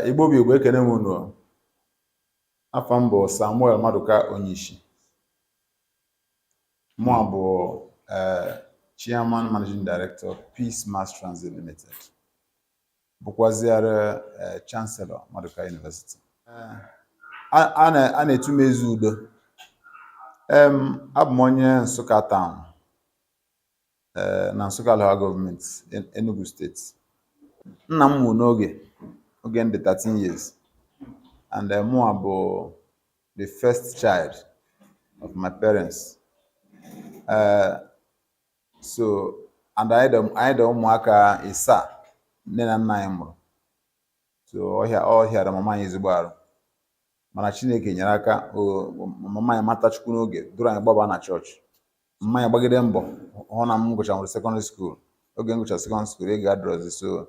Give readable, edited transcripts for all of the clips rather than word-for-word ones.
Igbo bi Igbo ekene m unu. Afa m bụ Samuel Maduka Onyishi. Mụ bụ Chairman Managing Director Peace Mass Transit Limited. Bụkwaziara Chancellor Maduka University. A na-etu m ezi udo. Abụ m onye Nsukka Town na Nsukka Local Government Enugu State. Nna m nwụ n'oge ndị 13 years, and mụ bụ the first child of my parents. So, and I had ụmụaka ịsaa nne na nna anyị mụrụ. So ọ hịara mama anyị ezigbo arụ, mana Chineke nyere aka mama anyị mata Chukwu n'oge duru anyị gbaba na chọọchị. Mama anyị gbagide mbọ hụ na m gụchara secondary school. Oge m gụchara secondary school ị ga-adrọzi, so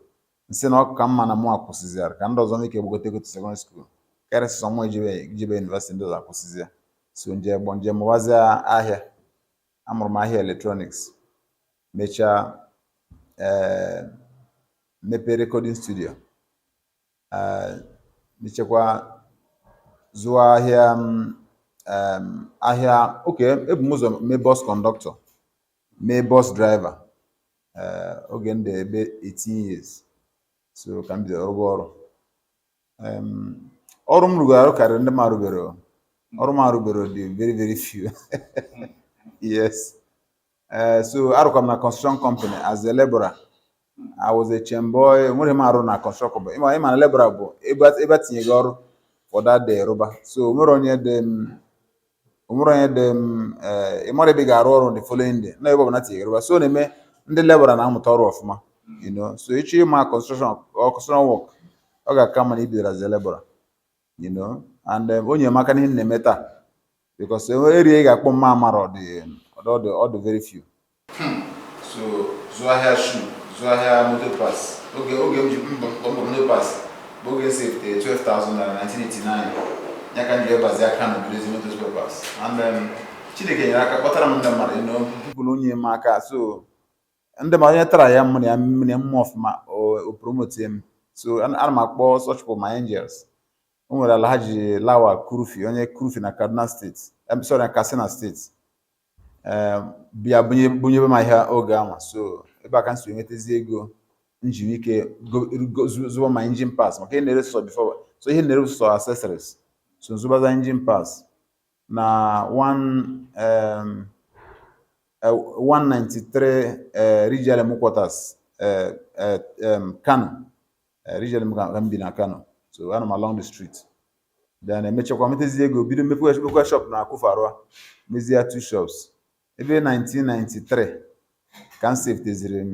nsị na ọkụ ka mma na mụ akwụsịzịara ka ndị ọzọ ike gbagote ego secondary school karịsị sọ mụ ijebe university ndị ọzọ akwụsịzịa. So njem wazie ahịa. Amụrụ m ahịa electronics, mechaa mepee recording studio, mechekwa zụọ ahịa ebu m ụzọ mee bus conductor, mee bus driver oge ndị ebe 18 years. So ka m bidoro rụba ọrụ. Ọrụ m rụgoro arụ karịrị ndị m arụbero. Ọrụ m arụbero dị very very few. Yes. So arụkwa m na construction company as a laborer. I was a chain boy. Nwere m arụ na construction company. Ịma na laborer bụ ebe tinye gị ọrụ for that day rụba. So nwere onye dị ịmara ebe ga-arụ ọrụ the following day na ebe ọbụla tinye gị rụba. So na-eme ndị laborer na-amụta ọrụ ọfụma. You know, so ịchọ ịma construction work, ọ ga-aka mma na ibidoro as a laborer. You know, and onye maka n'ihe na-eme taa, because area ga-akpọ mma amara ọ dị very few. So zụọ ahịa shoe, zụọ ahịa motor pass. Oge m ji mbọ motor pass bụ oge safety 12,000 na 1989. Ya ka m ji ebazi aka na bilezi motor pass. And Chineke nyere aka kpọtara m ndị mmadụ, you know, people onye m aka. So ndị ma onye tara ya mmụọ ya mmụọ ọfụma o promote m. So ana m akpọ such people my angels. O nwere Alhaji Lawa Kurufi, onye Kurufi na Kaduna State, sorry, na Katsina State. Bịa bunye be ma ihe oge ahụ. So ebe aka nso enwetezi ego njiri ike zụba ma engine pass maka ihe na-ere sọ before. So ihe na-ere sọ accessories. So zụbaza engine pass na 193 Regional Headquarters Kano. Regional can be na Kano. So I'm along the street. Then I mechakwa metezi ego bido mepekwa shop na Akụfarụa. Mezie 2 shops. Ebe 1993 ka save teziri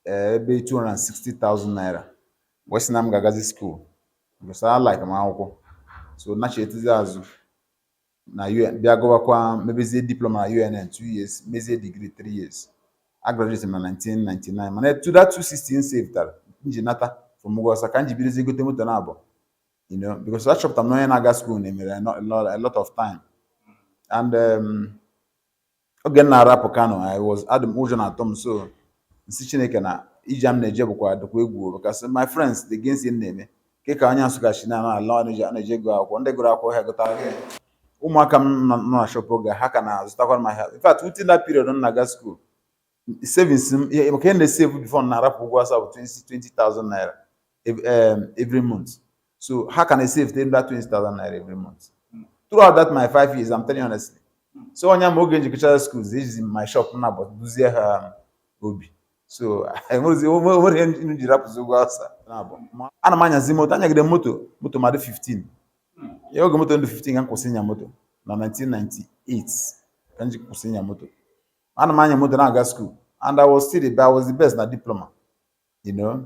ebe 260,000 naira. Wesi na m gagazi school. Because I like my akwụkwọ. So na chetezi azụ na UN bịa gụwakwa mebezie diploma na UNN 2 years, mezie degree 3 years. I graduated in 1999. Mana to that 260 saved that nji nata from Mugosa ka nji bidozie gote moto na abụọ. You know, because that shop I'm not in aga school a lot of time. And again na rap Kano, I was Adam Ujo na Tom, so nsi Chineke na ijam na eje bụkwa dokwa egwu, because my friends they against in name ke ka anya Nsukka shi na ala na eje go akwụkwọ ndị gụrụ akwụkwọ ha gụtara gị ụmụaka m nọ na shop oge ha ka na zụtakwa ma ha. In fact, within that period na aga school savings maka na save before na rap ụgwọ asa 20,000 naira every month. So how can I save them that 20,000 naira every month? Throughout that my 5 years, I'm telling you honestly. So when I'm going to educational schools, this is in my shop now, but do they have hobby? So I was over in the rap to go outside. And I'm zimoto. I get the moto made 15. You go moto 15 and kusinya moto. Na 1998. Can you kusinya moto? And I'm moto na got school, and I was the best na diploma. You know.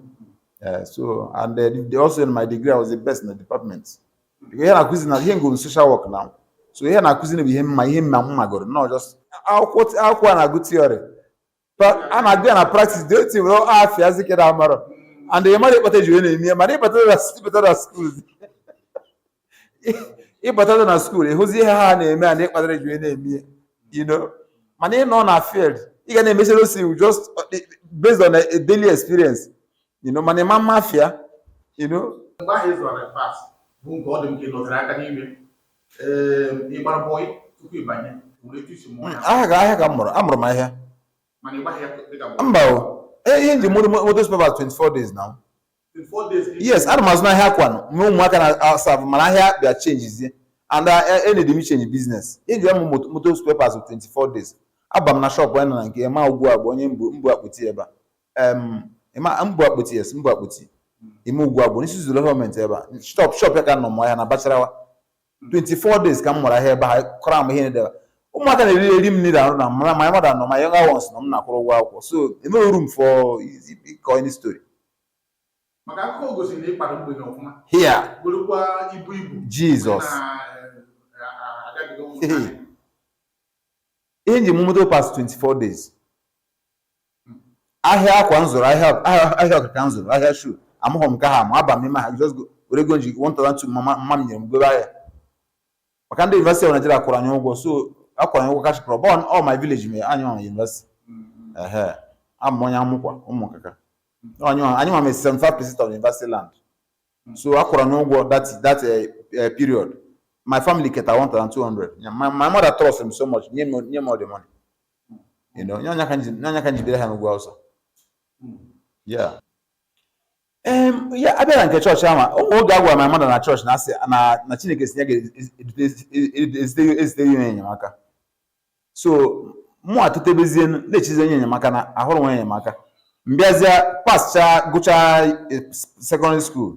So and also in my degree I was the best in the department. Here na cuisine, here go social work now. So here na cuisine be him my go. No, just how na good theory. But and again I practice the thing we all have physics and amaro. And the money but you in money but the schools. If but na school, who's here and and you know. Money no na field. You can make just based on a daily experience. You know, man, man mafia, you know. Why is on a pass? Who got them kill or academy? Boy, to be by him. Will teach you more? I have I'm my hair. Money, why have I'm bow. Hey, the motors about 24 days now. 4 days. Yes, I must not have one. No more can I serve my hair, there are changes here. And any dimension in business. If you have motors papers of 24 days, Abam na shop when I get my go up on you, Mbu with Eba. Mbu with yes, Mbu with Imu Guabo. This is the government ever. Stop shop, I can no more and a bachelor. 24 days come what I hear by cram here there. Oh, my God, I really need my mother, no, my younger ones, no, not for a while. So, no room for coin story. Magako goes in the part of Here, Jesus. In the moment past 24 days. I hear Kwanzur, I have council, I have shoe. I'm home, Kaham, Abba, just go. We're going to want to mammy, go by. I can't invest on a Koran, so I can cash crop on all my village, me, annual invest. I'm Monyamuka, Omokaka. Anyone may 75% of invested land. So I could know that period. My family get 1,200. My mother trusts him so much, near more the money. You know, Nanya can be there also. Yeah. Yeah, I bet I church. Oh, God, my mother na church. Na say na Chineke is the so mo atotebezien na chizenye nyamaka na ahoro nwe nyamaka. Mbiazia pass cha gucha secondary school.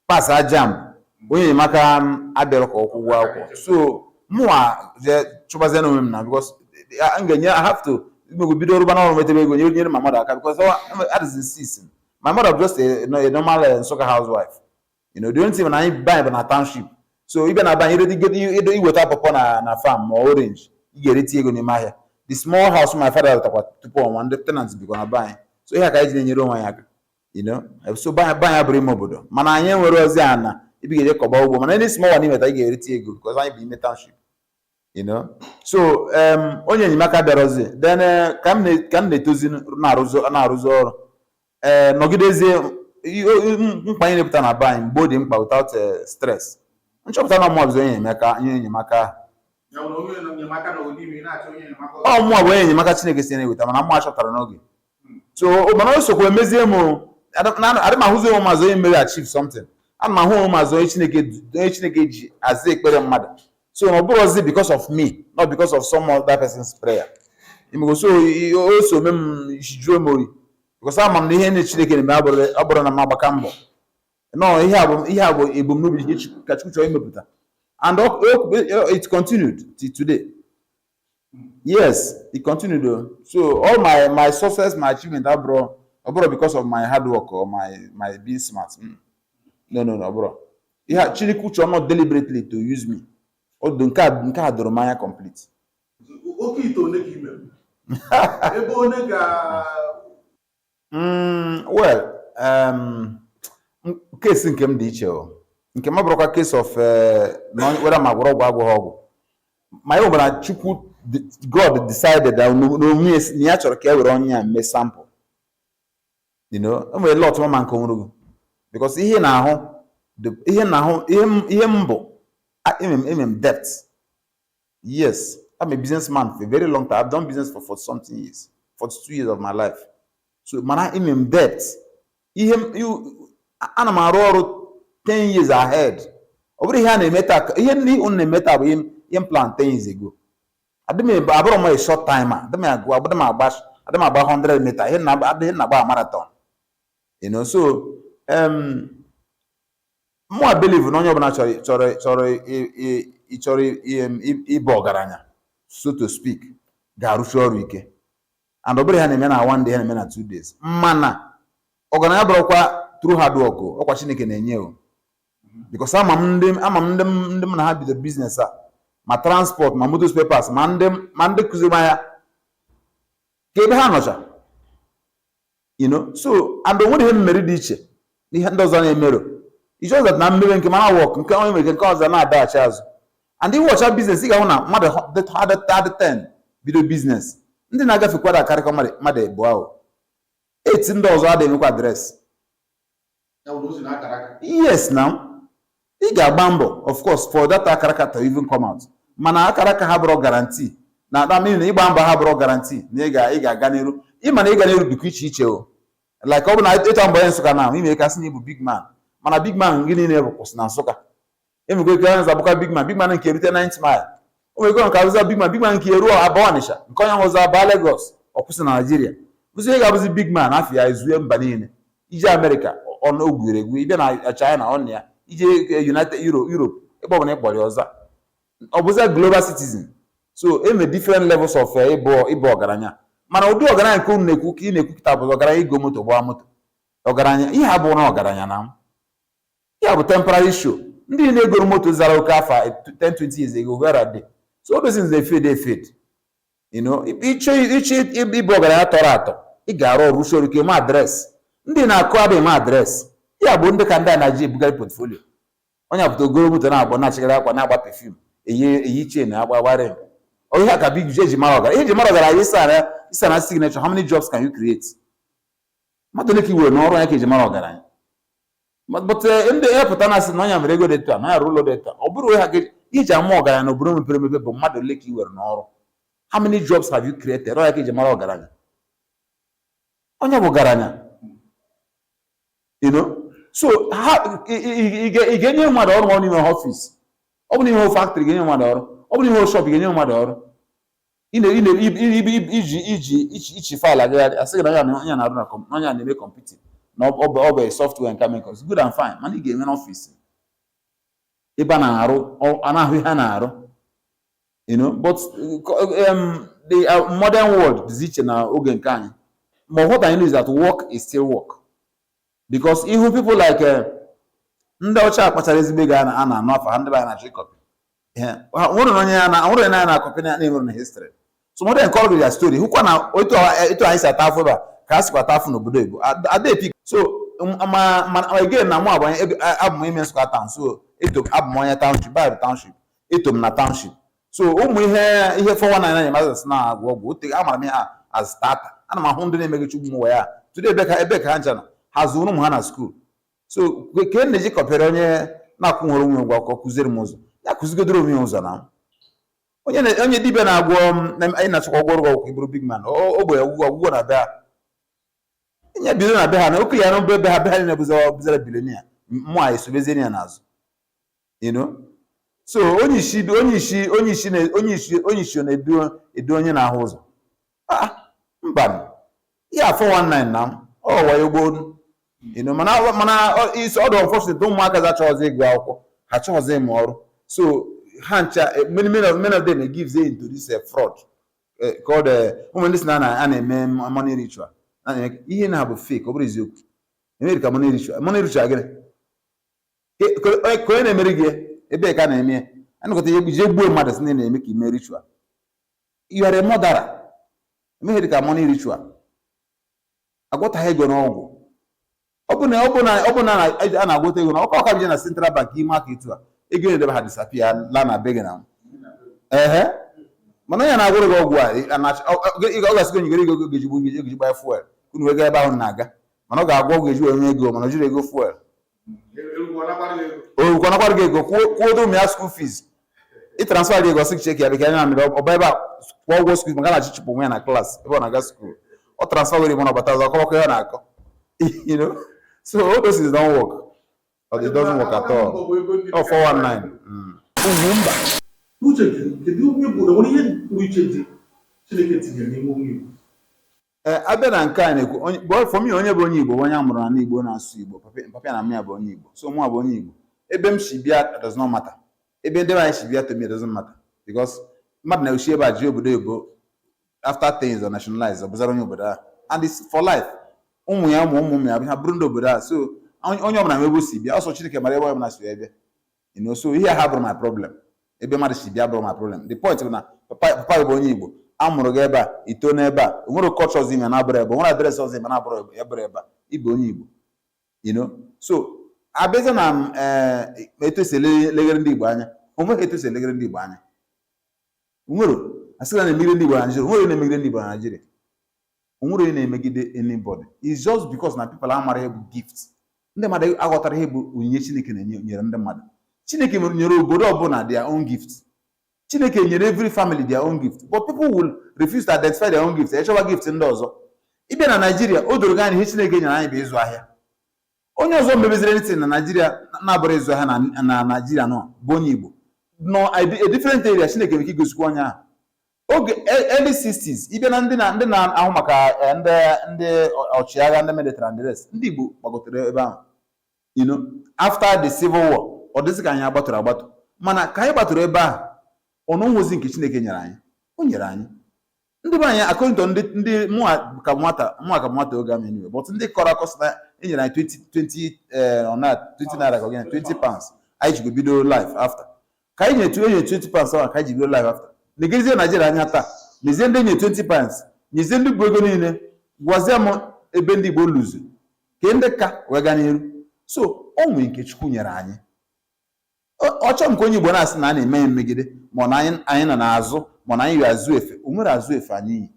Pass a jam. Onye nyamaka abero ko okwu akwụkwọ. So mo a je chubaze no mem na because I have to go bido ruba na metebe go nyere my mother because that is the season. My mother just a normal soccer housewife. You know, the only thing when I buy in a township. So even I buy you get you wait up upon a farm or orange. You get it in my hair. The small house my father to put on the tenants because I buy. So here I in your own, you know. So buy a brim mobodo. Man, I am Rosiana. If you get a cobble woman, any small one I get it because I be in the township. You know. So only in Macaberosi. Then come the tuzin Naruzo. Nogideze mkpanye nepụta na buying body mkpa without stress. Nchọpụta na mmụọ bụ onye enyemaka ọ mmụọ bụ onye enyemaka Chineke si na-eweta mana mmụọ achọpụtara n'oge. So mana o sokwa emezie m adị m ahụzi onwe mazụ onye mere achieve something. Ana m ahụ onwe mazụ onye Chineke ji aza ekpere mmadụ. So ọ bụrụzi because of me, not because of some other person's prayer. Imego so o so mem jijuo m oyi. Because I'm the hen Chineke na abụrụ na magbaka mbọ. No, ihe abụ ebumnobi ka Chukwu chọrọ imepụta. And it continued till today. Yes, it continued though. So all my success, my achievement abroad because of my hard work or my being smart. No, bro. Yeah, Chineke chọrọ not deliberately to use me. Odo nke a doro m anya complete. Okay, to make him. Ebe one ga well, case nke m dị iche o. Nke m bụrụkwa case of whether ma gwọrọ ọgwụ. Ma ihe ọbụla Chukwu God decided that na ya chọrọ ka e were onye a mee sample. You know, o nwere lot mama nke onwere because ihe m bụ emem debt. Yes, I'm a businessman for a very long time. I've done business for something years, 42 years of my life. So mana in debt. Ana m arụ ọrụ 10 years ahead. Ọ bụrụ ihe a na-emeta ihe ndị unu na-emeta bụ ihe plan 10 years ago. Abụrụ m a short timer. Adịm agba 100 meter. Ihe na-agba marathon. You know, so I believe na onye ọbụla chọrọ ịbụ ọgaranya, so to speak, ga-arụsi ọrụ ike. And obere ha na-eme na 1 day, ha na-eme na 2 days. Mana ọgaranya bụrụkwa through hard work ọkwa Chineke na-enye o. Because ama m ndị m na ha bidoro business a ma transport ma motor papers ma ndị kụziri m ya ka ebe ha nọcha. You know, so and onwere ihe mmeri dị iche n'ihe ndị ọzọ na-emero. It's just that na mmeri nke mana work nke onye mere nke ọzọ na-adaghachi azụ. And ịwọcha business ị ga-ahụ na mmadụ 10 bido business. Ndị na-agafekwara akarịkọ mmadụ ebu ahụ. 8 ndị ọzọ adịghị emekwa adreesị. Yes, now. Ị ga-agba mbọ, of course, for that akaraka to even come out. Mana akaraka ha bụrụ guarantee. Na that mean na ịgba mbọ ha bụrụ guarantee na ị ga-aga n'iru. Ịma na ị ga n'iru dịkwa iche iche o. Like ọ bụ na ịta mbọ ya Nsụka na ime ka sị na ịbụ big man. Mana big man gị niile bụ kwụsị na Nsụka. Emego ike ya nzabụka big man nke erute 90 mile. O nwere nke abụza big man nke eruo abụọ Ọnịsha, nke onye nwụzọ abụọ Lagos, ọ kwụsị na Nigeria. Bụzi ị ga-abụzi big man afọ ya ezue mba niile. Ije America ọnụ ogwure egwu, ịbịa na China ọnụ ya, ije United Europe, ebe ọ bụla ịkpọrọ ọza. Ọ bụzi global citizen. So eme different levels of ịbụ ọgaranya. Mana ụdị ọgaranya nke unu na-ekwu ka ị na-ekwu kịta bụ ọgaranya igo moto gbaa moto. Ọgaranya ihe abụọ na ọgaranya na m. Ihe bụ temporary show. Ndị na-egoro moto zara oke afọ 10-20 years ago, where are they? So all those things they fade. You know, iche ịbụ ọgaranya tọrọ atọ, ị ga-arụ ọrụ usoro ike ma adreesị. Ndị na-akụ adịghị ma adreesị. Ya bụ ndị ka ndị a na-eji ebugharị portfolio. Onye apụta ogoro moto na-agba na-achịgara akwa na-agba perfume, eyi chain na-agba wire. Ihe a ka big eji mara ọgaranya. Eji mara ọgaranya isa na signature. How many jobs can you create? Mmadụ ole ka iwere n'ọrụ ya ka eji mara ọgaranya. But ndị epụta na asị na onye mere ego dị etu a, na ya rụlọ dị etu a. Ọ bụrụ ha iji ama ọgaranya na obodo mepere emepe bụ mmadụ ole ka iwere n'ọrụ. How many jobs have you created? Ọ ya ka eji mara ọgaranya. Onye bụ ọgaranya. You know? So ị ga-enye mmadụ ọrụ ma ọ n'ime ọfịs. Ọ bụ n'ime factory ga-enye mmadụ ọrụ. Ọ bụ n'ime shop ga-enye mmadụ ọrụ. Iji faịlụ agagharị asị gị na onye na-arụ na onye na-eme computing na ọ bụ software nke chemicals, good and fine, mana ị ga-enwe n'ọfịs ebe a na-arụ ahụ ihe a na-arụ. You know, but the modern world dị iche na oge nke anyị. But what I know is that work is still work. Because even people like ndị ọcha akpachara ezigbo ego a na-anụ afọ ndị banyere na chịkọpị. Nwere onye na-akọpị na-enwere na history. So more than encourage their story. Who can etu anyị si ata afọ ebe a ka a sikwa ata afọ n'obodo Igbo. Ade so again na mụ abụ m ime Nsụka town. So abụ m onye township, Bible township. Eto m na township. So ụmụ ihe 419 mazes na-agwụ ọgwụ. Amara m ya as starter. Ana m ahụ ndị na-emeghe chukwu m ya. Today ebe ka ha njana ha zụrụ ụmụ ha na school. So ka e na-eji kọpịara onye na-akwụnwere onwe ụgwọ akwụkwọ kụziere m ụzọ. Ya kụzigodoro onwe ụzọ na onye dibịa na-agwọ anyị na-achọkwa ọgwụ ọgwụ ịbụrụ big man. Ogbe ọgwụgwọ na be ha. Nye bido na be ha na oke ya na be ha na-ebuzara bilonia. Mmụ a esobezeni ya n'azụ. You know? So Onyishi na-edu onye na-ahụ ụzọ. Mba. Ya 419 na wayo gboo. You know, mana is all unfortunate ụmụaka achọghịzị ịgụ akwụkwọ, ha achọghịzị ịmụ ọrụ. So many of them gives into this fraud called this na-eme money ritual. Ihe na bụ fake, ọ bụrụ eziokwu. Emere ka money ritual gịnị? Ka onye na-emere gị ebe ka na-eme ya. Anụkọta ihe ije gbuo mmadụ sị na-eme ka ime ritual. You are a murderer. Emere ka money ritual. Agwọtaghị ego n'ọgwụ. Ọ bụ na a na-agwọta ego na ọka nje na Central Bank ime aka etu a. Ego edebe ha disappear la na bege na. Mana onye na-agwọrọ gị ọgwụ a ọ gasịgo nyegoro ego ga-eji gba fuel. Unu wega ebe ahụ na-aga. Mana ọ ga-agwọ ọgwụ eji enwe ego mana o jiri ego fuel. Kwanakwara gị ego kwụọ ụmụ ya school fees. I transfer gị ego sị cheki ya bịka anya mere ọba ebe a kwụọ ụgwọ school maka na-achịchịpụ nwa ya na class ebe ọ na-aga school. Ọ transfer gị mana ọ bata ọzọ akọrọkọ ya na-akọ. You know? So all those things don't work. Or it doesn't work at all. Oh, 419. UGWUMBA. Abịa na nke a na-ekwu for me onye bụ onye Igbo onye amụrụ na Igbo na-asụ Igbo papa na mma bụ onye Igbo. So mụ bụ onye Igbo. Ebe m si bịa does not matter. Ebe ndị anyị si bịa to me doesn't matter because mmadụ na-eshi ebe a ji obodo Igbo after things are nationalized ọ bụzara onye obodo a and it's for life. Ụmụ ya ha bụrụ ndị obodo a. So onye ọbụla mebe si bịa ọsọ Chineke mara ebe ọbụla si ebe. You know, so ihe ha bụrụ my problem. Ebe mmadụ si bịa bụrụ my problem. The point bụ na papa bụ onye Igbo amụrụ gị ebe a ito n'ebe a nwere culture ọzọ ime na-abụrụ ebe nwere adreesị ọzọ ime na-abụrụ ebe a ịbụ onye Igbo. You know, so abịaza na etu esi eleghere ndị Igbo anya onweghị etu esi eleghere ndị Igbo anya. Nwere asị na na-emegide ndị Igbo na Nigeria nwere na-emegide ndị Igbo na Nigeria. Onwere na-emegide anybody. It's just because na people are married with gifts. ndị mmadụ aghọtara ihe bụ onyinye Chineke nyere ndị mmadụ. Chineke nyere obodo ọbụla their own gift. Chineke nyere every family their own gift, but people will refuse to identify their own gifts. Echọwa gift ndị ọzọ. Ịbịa na Nigeria, o doro gị anya ihe Chineke nyere anyị bụ ịzụ ahịa. Onye ọzọ mebeziri anything na Nigeria na-abụrụ ịzụ ahịa na Nigeria nọ bụ onye Igbo. No, a different area Chineke nwere ike igosikwa onye ahụ. Oge early 60s, ịbịa na ndị na-ahụ maka ndị ọchịagha, ndị military and the rest, ndị Igbo gbagotere ebe ahụ. You know, after the Civil War, ọ dịzị ka anyị agbatụrụ agbatụ. Mana ka anyị gbatụrụ ebe ahụ, ọnụ nwozi nke Chineke nyere anyị, o nyere anyị. Ndị be anyị according to ndị mụ ka nwata oge ahụ anyway, but ndị kọrọ akọ sị na e nyere anyị 20 naira ka ọ gịnị 20 pounds. Anyị ji bido life after. Ka anyị nye 20 pounds ahụ ka anyị ji bido life after. Negezie Nigeria anya taa, nezie ndị nye 20 pounds, nyezie ndị bụ ego niile, gwazie m ebe ndị Igbo lụzụ, ka ndị ka wee gaa n'iru. So, o nwere nke Chukwu nyere anyị. Ọchọ nke onye Igbo na-asị na a na-eme mmegide, ma na anyị nọ n'azụ, ma na anyị yi azụ efe. O nwere azụ efe anyị yi.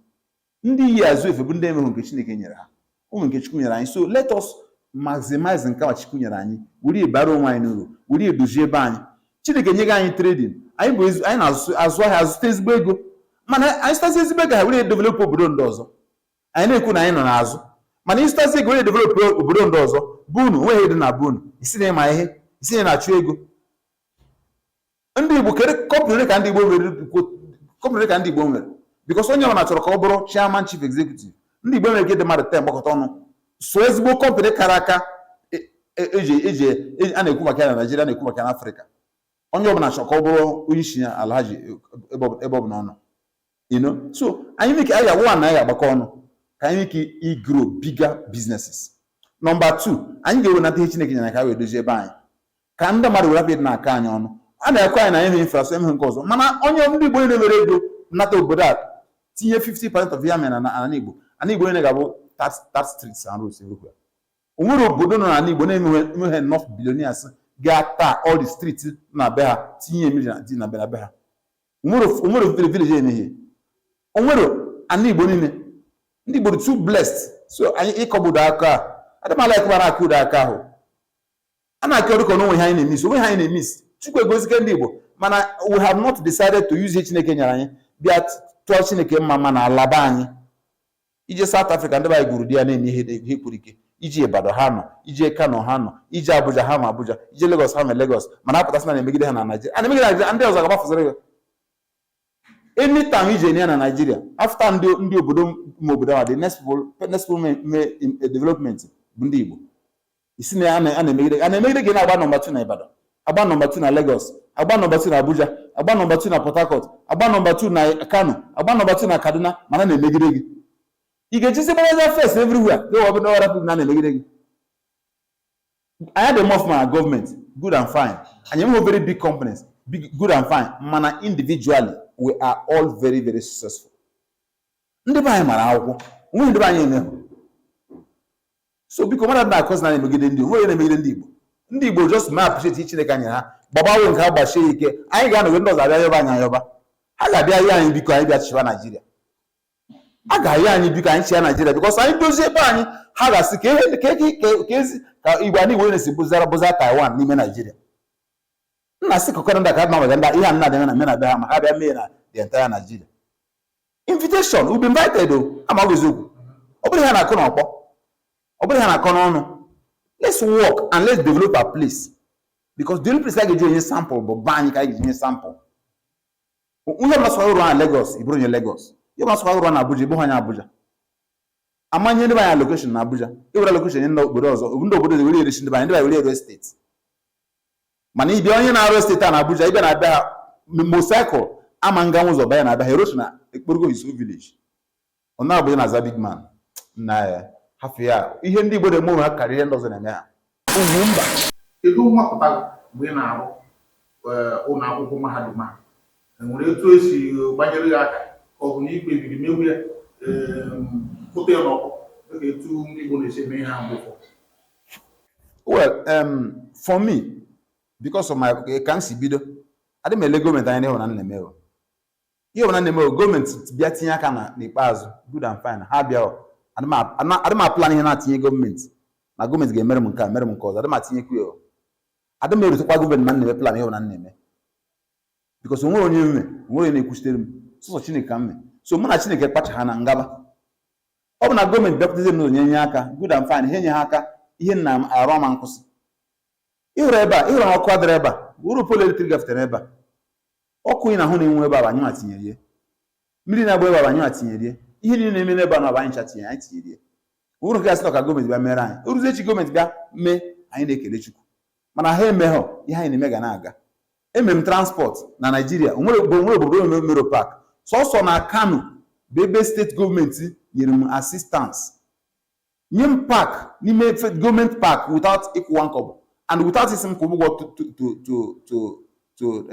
Ndị yi azụ efe bụ ndị emeghị nke Chineke nyere ha. O nwere nke Chukwu nyere anyị. So, let us maximize nke Chukwu nyere anyị. Wuri bara onwe anyị n'uru, wuri eduzie ebe anyị. Chineke nyega anyị trading. Anyị na-azụ ahịa, azụta ezigbo ego. Mana anyị zụtazi ezigbo ego ha were develop obodo ndị ọzọ. Anyị na-ekwu na anyị nọ n'azụ. Mana ịzụtazi ego were develop obodo ndị ọzọ, bunu nweghị dị na bunu. Isi na ịma ihe, isi na-achụ ego. Ndị Igbo kere kọmpani ka ndị Igbo nwere. Because onye ọbụla chọrọ ka ọ bụrụ chairman chief executive. Ndị Igbo nwere ike dị mmadụ 10 gbakọta ọnụ. So ezigbo kọmpani kara aka a na-ekwu maka ya na Nigeria, na-ekwu maka ya na Africa. Onye ọbụla chọrọ ka ọ bụrụ Onyishi ya Alhaji ebe ọbụla ọnụ. You know, so anyị make anyị one na anyị agbakọ ọnụ ka anyị make grow bigger businesses. Number 2, anyị ga-ewenata ihe Chineke nyere ka wee dozie ebe anyị. Ka ndị mmadụ were apịa na-aka anyị ọnụ. A na-ekwe anyị na ihe infrastructure emeghị nke ọzọ. Mana onye ndị Igbo na-emere ego nata obodo a tinye 50% of ya mere na Igbo. Ana Igbo onye ga-abụ that streets and roads everywhere. O nwere obodo nọ na Igbo na-enweghị enough billionaires ga-ata all the streets na be ha tinye million na be ha. O nwere village emeghe. O nwere ana Igbo niile. Ndị Igbo too blessed. So anyị ịkọgbudo aka. Adịmala ekubara aka udo aka ahụ. A na-akị ọrụ ka onwe ihe anyị na-emis. Onwe ihe anyị na-emis. Chukwu egozike ndị Igbo. Mana we have not decided to use Chineke nyere anyị bịa tụọ Chineke mma na alaba anyị. Ije South Africa ndị anyị guru di ya na-eme ihe kwuru ike. Ije Ibadan ha nọ, ije Kano ha nọ, ije Abuja ha ma Abuja, ije Lagos ha ma Lagos, mana apụtasị na na-emegide ha na Nigeria. A na-emegide Nigeria, ndị ọzọ ga-agbafụzịrị ya. Anytime ije na Nigeria, after ndị obodo ma obodo ahụ, the next development bụ ndị Igbo. Isi na a na-emegide gị na-agba nọmba 2 na Ibadan, agba nọmba 2 na Lagos, agba nọmba 2 na Abuja, agba nọmba 2 na Port Harcourt, agba nọmba 2 na Kano, agba nọmba 2 na Kaduna, mana na-emegide gị. You can just say first everywhere. They will not people now. I had a move from our government, good and fine. And you have very big companies, good and fine. Mana individually, we are all very, very successful. So because what that cause na megide ndị Igbo, ndị Igbo just ma appreciate each other anya ha. Baba we nke agbashi ike. Anyị ga na we ndoza abịa yoba anya yoba. Ha ga-abịa ya anyị biko anyị bịa chiwa Nigeria. A ga-ahịa anyị biko anyị chia Nigeria because anyị dozie ebe anyị ha ga-asị ka Igbo anyị were na-esi bụza Taiwan n'ime Nigeria. Nna sị kọkọrọ ndị ka na maganda ihe nna dị na mena be ha ma ha bịa mee na the entire Nigeria. Invitation, we've been invited o. Ama ogezokwu. Ọ bụrụ ha na akọ n'ọkpọ. Ọ bụrụ ha na akọ n'ọnụ. Let's work and let's develop our place. Because the only place I get you sample but ban ka give sample. Unye maswa uru na Lagos, iburu nye Lagos. You maswa uru na Abuja, ibu hanya Abuja. Amanye ndị banya location na Abuja. Iwere location ndị obodo ọzọ, ndị obodo were ere ndị banya, ndị banya were ere state. Mana ibi onye na aro state na Abuja, ibe na abịa motorcycle ama nga ụzọ banya na abịa hero na ekporogo isu village. Ona Abuja na za big man. Na hafu ya ihe ndị Igbo na-eme ha karịrị ndị ọzọ na-eme ha. Ugwumba. Kedu nwapụta mgbe na-arụ ụlọ akwụkwọ mahadum a? Enwere etu esi gbanyere ya aka ka ọ bụ na ikpe biri mewu ya pụta ya n'ọkụ dịka etu ndị Igbo na-esi eme ha mgbe. Well, for me, because of my can't bido, I didn't make government any one and email. You want to know government bịa tinye aka na n'ikpeazụ good and fine ha bịa I don't planning not tinye government na gọọmenti ga-emere m nke a mere m nke ọzọ adị m atinyekwu ya adị m erutekwa gọọmenti ma na-eme plan ihe na na-eme because onwere onye mme onwere onye na-ekwuchitere m sọsọ Chineke ka mme so mụ na Chineke kpacha ha na ngaba ọ bụ na gọọmenti bịakwutezie m n'ụzọ nye aka good and fine ihe nye ha aka ihe nna m arụ ọma nkwụsị ịhụrụ ebe a ịhụrụ ọkụ adịrị ebe a uru polu eletrik gafetere ebe a ọkụ ị na-ahụ na-enwe ebe a anyị ma tinyere ya mmiri na-agba ebe a anyị ma tinyere ya ihe niile na-eme n'ebe a na anyị tinyere anyị tinyere ya uru ka asịtọ ka gọọmenti bịa mere anyị oruzie echi gọọmenti bịa mee anyị na-ekele Chukwu mana ha emeghọ ihe anyị na-eme ga na-aga emere m transport na Naijiria onwere obodo mere pak sọsọ na Kano bụ ebe steeti gọọmenti nyere m assistance nye m pak n'ime gọọmenti pak without ịkwụwa nkọbụ and without isi m kwụ ụgwọ to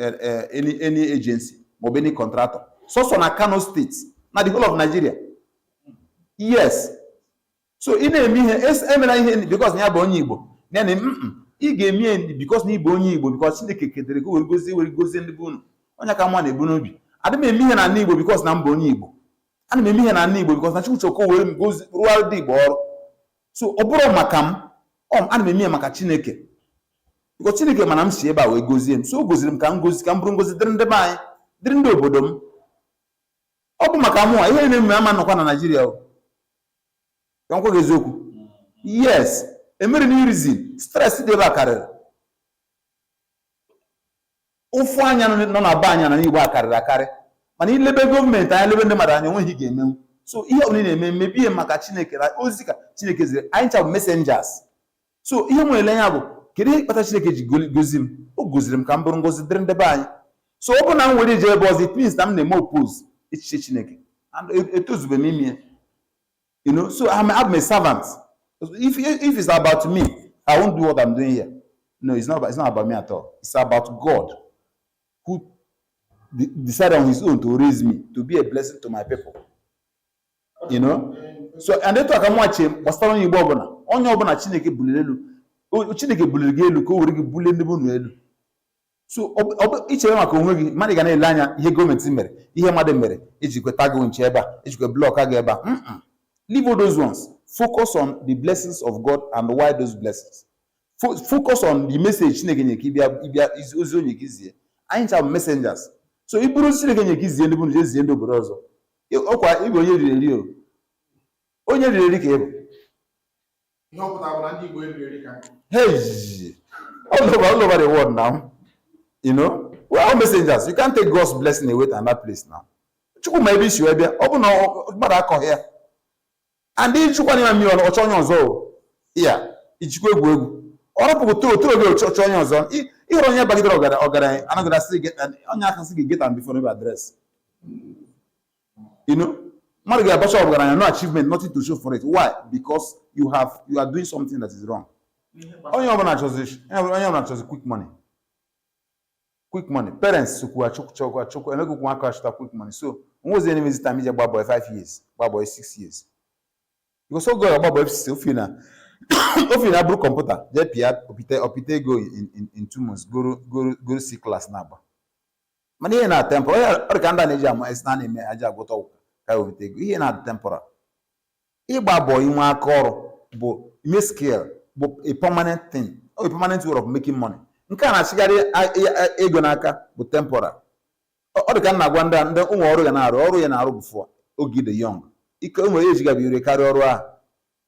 any agency maọbụ any contractor sọsọ na Kano steeti na the whole of Nigeria yes so ị na-eme ihe emela ihe because ya bụ onye Igbo na ị ga-eme because na Igbo onye Igbo because Chineke kedere ka were gozie ndị bụ unu onye ka mma na-ebu n'obi adị m eme ihe na Igbo because na mba onye Igbo ana m eme ihe na Igbo because na Chukwu chọkọ were m rụọ ndị Igbo ọrụ so ọ bụrụ maka m ana m eme ihe maka Chineke because Chineke mana m si ebe a wee gozie m so o goziri m ka m bụrụ ngozi dịrị ndị be anyị dịrị ndị obodo m ọ bụ maka mụ ihe na-eme ama nọkwa na Naịjirịa ka m gwa gị eziokwu yes emere na reason stress dị ebe a karịrị ụfụ anya nọ na be anya na Igbo akarịrị akarị mana ilebe gọọmenti anya lebe ndị mmadụ anya onweghị ga-emenwu so ihe ọbụla na-eme mebie maka Chineke na ozi ka Chineke ziri anyị chabụ messengers so ihe nwere anya bụ kedu ihe kpata Chineke ji gozi m o goziri m ka m bụrụ ngozi dịrị ndị be anyị so ọ bụ na m were je ebe ọzọ it means na m na-eme oppose echiche Chineke and etozube m ime you know so I'm a servant if it's about me I won't do what I'm doing here no it's not about me at all it's about God who decided on his own to raise me to be a blessing to my people you know so and etu aka mwache gbasara onye Igbo ọbụla onye ọbụla Chineke buliri elu Chineke buliri gị elu ka o were gị bulie ndị bụ elu so ichere maka onwe gị mmadụ ga na-ele anya ihe gọọmenti mere ihe mmadụ mere ejikwe tagụ nche ebe a ejikwe blọk aga ebe a leave all those ones focus on the blessings of God and why those blessings focus on the message Chineke nye ka ịbịa ozi onye gị zie anyị ncha messengers so ị bụrụ Chineke nye ka izie ndị bụ nje zie ndị obodo ọzọ ọkwa ịbụ onye riri eri onye riri eri ka ịbụ ihe ọpụta bụ na ndị Igbo riri eri ka hey all over the world now you know we are all messengers you can't take God's blessing away to another place now Chukwu ma ebe isi wee bịa ọ bụ na mmadụ akọghị ya and Chukwu na mmiri ọchọ onye ọzọ ya ichikwa egwu ọrụpụrụ toro gị ọchọ onye ọzọ ịhụrụ onye bagidere ọgaranya anaghị asị gị onye aka sị gị get am before no address you know mmadụ ga-abacha ọgaranya no achievement nothing to show for it why because you are doing something that is wrong onye ọbụla chọzi quick money parents sukwu achụkwu emegụkwu aka achụta quick money so onwezi enye mezi time ije gba boy 5 years gba boy 6 years because oge ọgba boy FCC ofe na bụrụ kọmputa jee pịa opite ego in 2 months goro C class na-agba mana ihe na temporal ọ dị ka ndị na-eji ama esi na-eme aja agwụta ọgwụ ka opite ego ihe na temporal ịgba boy nwe aka ọrụ bụ ime skill bụ a permanent thing a permanent way of making money nke a na-achịgharị ego n'aka bụ temporal ọ dị ka nna gwa ndị ụmụ ọrụ ya na-arụ ọrụ ya na-arụ bụfọ oge dị young ike o nwere ejigabi ire karịa ọrụ ahụ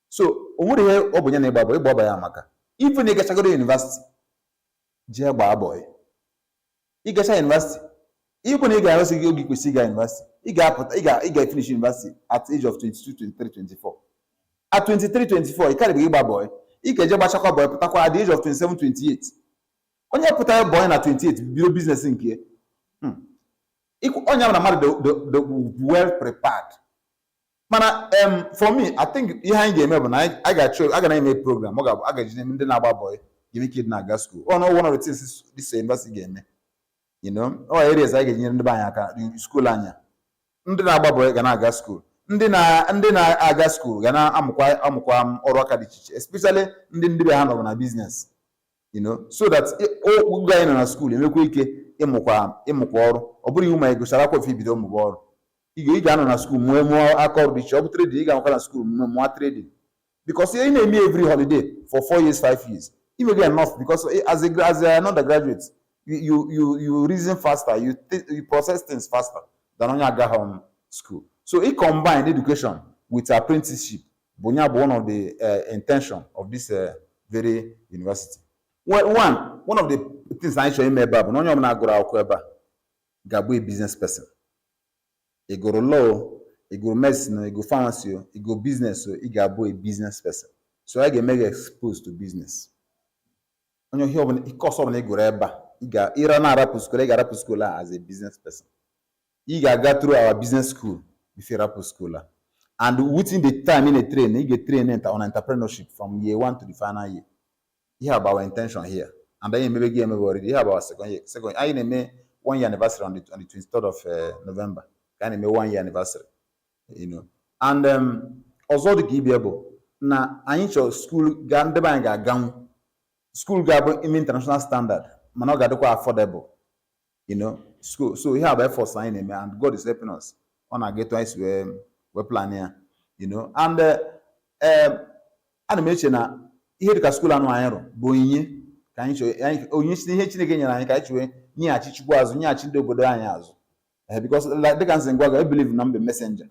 so o nwere ihe ọ bụ ya na ịgba ọba ya maka even ịgachagoro university jee gbaa boy ịgacha university ịbụ na ị ga-arụsị gị oge kwesịrị ịga university ị ga-finish university at age of 22 23 24 at 23 24 ị karịbụ ịgba boy ị ga-eje gbachakwa boy pụtakwa at the age of 27 28 onye pụtara boy na 28 bido business nke onye amara mmadụ dị well prepared mana for me I think ihe anyị ga-eme bụ na aga na-eme program a ga-eji ndị na-agba boy ga-eme kid na-aga school one of the things this university ga-eme you know areas anyị ga-enyere ndị be anyị aka school anya ndị na-agba boy ga na-aga school ndị na-aga school ga na-amụkwa ọrụ aka dị iche iche especially ndị be ha nọ na business you know so that oge anyị nọ na school emekwa ike ịmụkwa ọrụ ọ bụrụ iwu ma ị gụchara akwụkwọ ife ibido mụba ọrụ ị ga-anọ na school mụọ aka ọrụ dị iche ọ bụ trading ị ga-anọkwa na school mụọ trading Because you may me every holiday for 4 years, 5 years. You may get enough because as another graduate, you reason faster, you process things faster than on your go home school. So it combined education with apprenticeship. One of the intention of this very university. Well, one of the things I show you about when you're not going to be a business person. You go to law, you go medicine, you go pharmacy, you go business, you go a business person. So I get mega exposed to business. When you hear when it costs on you go you got school as a business person. You got through our business school before rap school. And within the time in a train, you get trained on entrepreneurship from year 1 to the final year. You have our intention here. And then you maybe get already. You have our second year. I name 1 year anniversary on the 23rd of November. Kind of 1 year anniversary. You know. And also the IGBO. Now, I need your school gown. School gown international standard. Man, not affordable. You know. School. So we have effort sign and God is helping us. On our get twice we're planning. You know. And animation ihe dịka school anụ anyị rụ bụ onyinye ka anyị chọrọ onyinye si ihe Chineke nyere anyị ka anyị chọrọ nyeghachi Chukwu azụ nyeghachi ndị obodo anyị azụ because like dịka nsị ngwa I believe na mbe messenger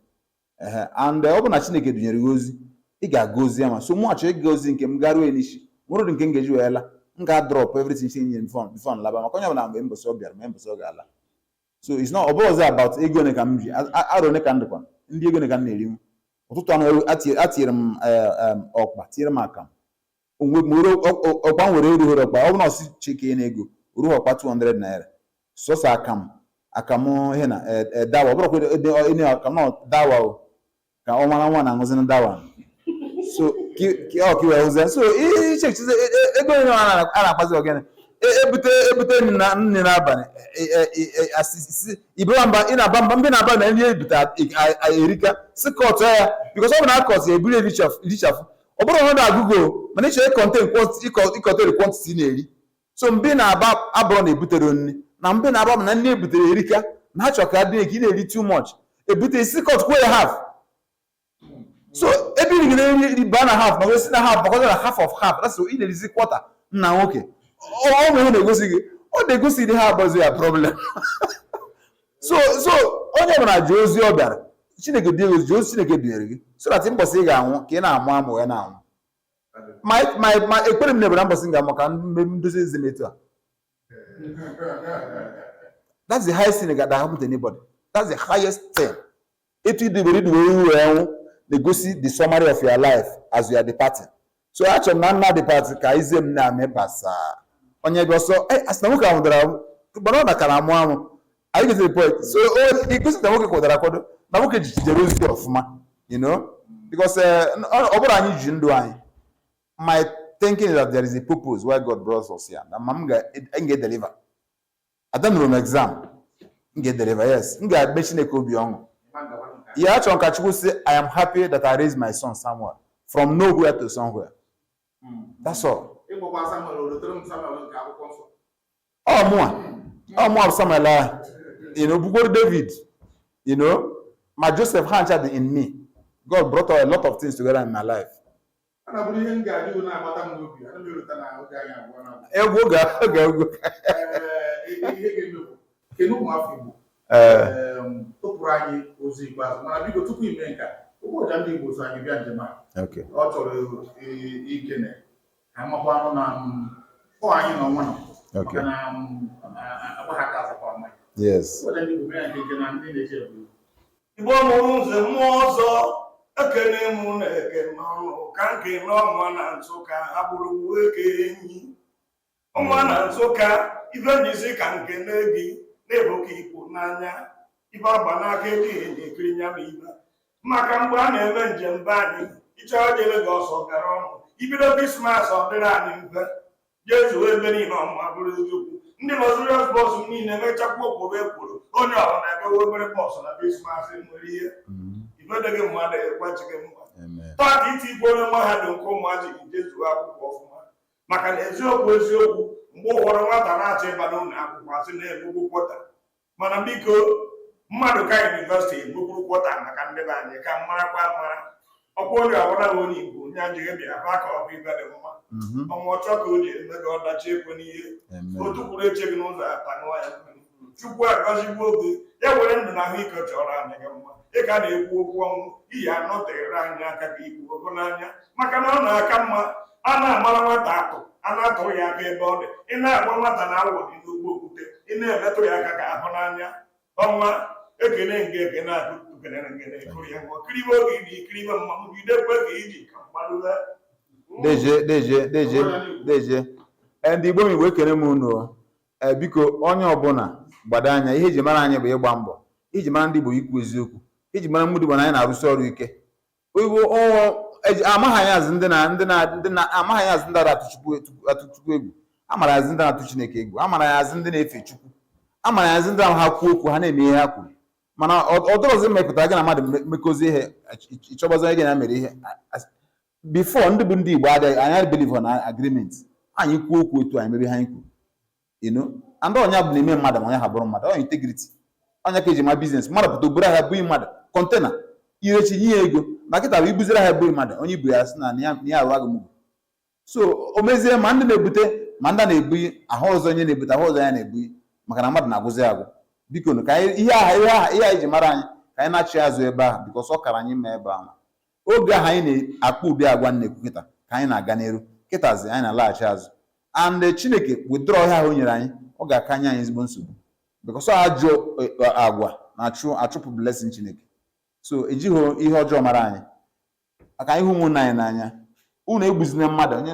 and ọ bụ na Chineke dunyere gị ozi ị ga-aga ozi ya ma so mụ achọ ịga ozi nke m garuo enishi nwụrụ nke m ga-eji wee la m ga-drop everything she nyere before laba maka onye ọbụla mgbe mbọsị ọ bịara ma mbọsị ọ ga-ala so it's not ọbụghịzi about ego ne ka m ji arụ ne ka m dịkwa ndị ego ne ka m na-eri m ụtụtụ anụ atinyere m ọkpa tinyere m aka ọkpa nwere erughị ọkpa ọ bụ na ọsị chike na ego ruo ọkpa 200 naira sọsọ akam ihe na dawa ọ bụrụkwa ene akam na dawa ka ọ mara nwa na ngụzi na dawa so kiwe ụzọ so iche ego a na-akpazi ogene ebute nne n'abalị asisi ibamba ị na-aba mba mbe na-aba na nri ebute erika si kọtụ ya because ọ bụ na akọtụ ya ebiri erichafụ ọ bụrụ ọnọdụ agụgo mana ịchọrọ ịkọtere quantity na-eri so mbe na-aba abụrụ na ebutere nri na mbe na-aba na nne ebutere erika na ha chọrọ ka adịghị ka ị na-eri too much ebute isi kọtụ kwee half so ebe ị ga-eri ba na half ma wesi na half makọta na half of half that's ị na-erizi kwọta nna nwoke ọ nwere na-egosi gị ọ na-egosi dị ha abụzi ya problem so onye ọbụla ji ozi ọ bịara Chineke dị ozi ozi Chineke dunyere gị so that mbọsị ị ga-anwụ ka ị na-amụ amụ ya na-anwụ ma ekpere m nebere mbọsị m ga-amụ ka ndozi ezi m etu a that's the highest thing that happen to anybody that's the highest thing etu idubere iru enwụ na-egosi the summary of your life as you are departing so achọrọ m na nna depart ka ize m na-ame basa onye bụ ọsọ asị na nwoke ahụ dara gbara ọ nakara amụ amụ anyị gụsịrị point so igosi na nwoke kwadara akwado na nwoke jijere ozi ọfụma you know because ọ bụrụ anyị ji ndụ anyị my thinking is that there is a purpose why God brought us here na ma m ga-deliver adanụrụ m exam m ga-deliver yes m ga-agbe Chineke obi ọṅụ ya achọrọ ka Chukwu sị I am happy that I raised my son somewhere from nowhere to somewhere that's all More Samuel, you know, before David, you know, my Joseph had in me. God brought a lot of things together in my life. Okay. Yes. IGBOMOVIES mmụọ ọzọ ekene mụ na ekene ọnụ ka nke n'ọnwa na Nsụka agbụrụ weke enyi ọnwa na Nsụka ife njisi ka nke na-egi na-eboka ikwu n'anya ife agba n'aka ejighị na-ekiri nya ma ibe maka mgbe a na-eme njem be anyị ịchọrọ jere gị ọsọ gara ọnụ ibido Krismas ọ dịrị anyị mfe Jesu ebe niile ọmụma bụrụ eziokwu ndị Nigerian bọs niile mechakwa okwobe ekwuru onye ọbụla na-emewe obere bọs na Krismas nwere ihe ifedeghị mmadụ ekwechighị mma taata iti igwe onye mahadum nke ụmụazị Jesu akwụkwọ ọfụma maka na eziokwu mgbe ụfọdụ nwata na-achọ ịba n'ụlọ akwụkwọ asị na-egbugbu kwọta mana biko mmadụ ka yunivesiti egbugbu kwọta maka ndị be anyị ka marakwa amara ọkwa onye awara onye Igbo onye ajịghị bịa ba ka ọ bụ ibe dị mma ọnwa ọchọ ka o ji eme gị ọdachi ekwe n'ihe otu kwuru eche gị n'ụzọ atanụọ ya Chukwu agọzigbo oge ya were ndụ na ahụike chọrọ anyị gị mma ị ka na-ekwu okwu ọnwụ iyi anọtere anyị aka ka ikwu ogo n'anya maka na ọ na-aka mma a na-amara nwata atụ a na-atụrụ ya aka ebe ọ dị ị na-agba nwata na awọ dị n'ugbo okwute ị na-emetụ ya aka ka ahụ n'anya ọnwa ekene nke ekene akụkenere ngene ekuru ya nwa kiribe oge dị ikiribe mmanwụ bidekwe ka iji ka mgbalụla deje ndị Igbo Igbo ekene m unu biko onye ọbụla gbado anya ihe eji mara anyị bụ ịgba mbọ iji mara ndị Igbo ikwu eziokwu iji mara ndị Igbo na anyị na-arụsi ọrụ ike amaghị anyị azụ amaghị anyị azụ ndị atụchukwu egwu amara azụ ndị na-atụ Chineke egwu amara ya azụ ndị na-efe Chukwu amara ya azụ ndị ahụ ha kwuo okwu ha na-eme ihe ha kwuru mana ọ dọrọzi mmekọta gị na mmadụ mekọzie ihe ịchọbazi onye gị na mere ihe before ndị bụ ndị Igbo adịghị anyị believe na agreement anyị kwuo okwu otu anyị mebe ha anyị kwuru and onye bụ na-eme mmadụ ma onye ha bụrụ mmadụ onye integrity onye ka eji ma biznes mmadụ pụta oburu ahịa bughị mmadụ kọntena irechi nye ego na kịta bụ ibuziri ahịa bughị mmadụ onye ibu ya sị na ya arụ agụ mgbu so o mezie ma ndị na-ebute ma ndị na-ebughị ahụ ọzọ onye na-ebute ahụ ọzọ ya na-ebughị maka na mmadụ na-agwụzi agwụ biko ka anyị ihe anyị ji mara anyị ka anyị na-achị azụ ebe ahụ bikọs ọ kara anyị ma ebe ahụ oge ahụ anyị na-akpọ ụdị agwa nnekwu kịta ka anyị na-aga n'elu kịtazi anyị na-alaghachi azụ and Chineke wetara ọhịa ahụ o nyere anyị ọ ga-aka anyị ezigbo nsogbu bikọs ajọ agwa na-achụpụ blessing Chineke so ejighị ihe ọjọọ mara anyị maka anyị hụ ụmụnne anyị n'anya unu egbuzina mmadụ onye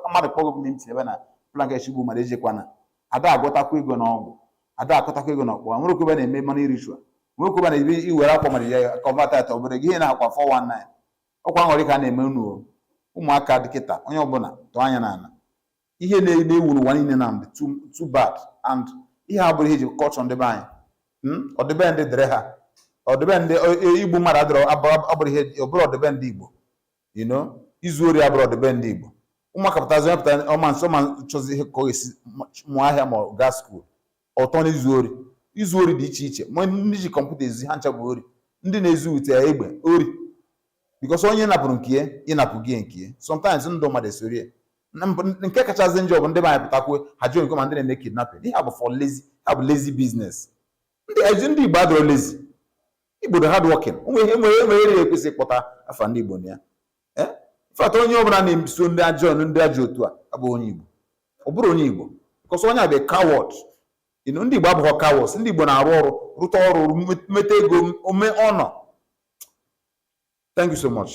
mmadụ kpọgụ m ntị ebe na planket chigbu mmadụ ejekwana ada agwọtakwa ego n'ọgwụ ada akọtakwa ego n'ọkpọ nwere okwebe na-eme money ritual nwere okwebe na-ebi iwere akwa mmadụ ya kọvatata obere gị ihe na-akwa 419 ọkwa nghọrị ka a na-eme unu ụmụaka dị kịta onye ọbụla tụọ anya n'ala ihe na-ewu n'ụwa niile na ndị too bad and ihe a bụrụ ihe ji kọchọ ndị be anyị ọdịbe ndị dịrị ha ọdịbe ndị igbu mmadụ adịrọ abụrụ ihe ọbụrụ ọdịbe ndị Igbo izu ori abụrụ ọdịbe ndị Igbo ụmụaka pụtazi pụta ọma nso ma chọzi ihe ka ọ ga-esi mụọ ahịa ma gaa skuul ọtọ na izu ori dị iche iche ma ndị ji kọmputa ezi ha ncha bụ ori ndị na-ezu ute egbe ori bikọs onye napụrụ nke ya ịnapụ gị nke ya sometimes ndụ mmadụ esori ya nke kachasị njọ bụ ndị be anyị pụtakwuo ha jụọ nke ma ndị na-eme kidnapping ihe bụ for lazy ha bụ lazy business ndị Igbo adịrọ lazy Igbo dị hard working enwere ya ekwesị ịkpọta afa ndị Igbo na ya fata onye ọbụla na-eso ndị ajọ otu a abụ onye Igbo ọ bụrụ onye Igbo bikọs onye a bụ coward ndị Igbo abụghị cowards ndị Igbo na-arụ ọrụ rụta ọrụ meta ego ome ọnọ. Thank you so much.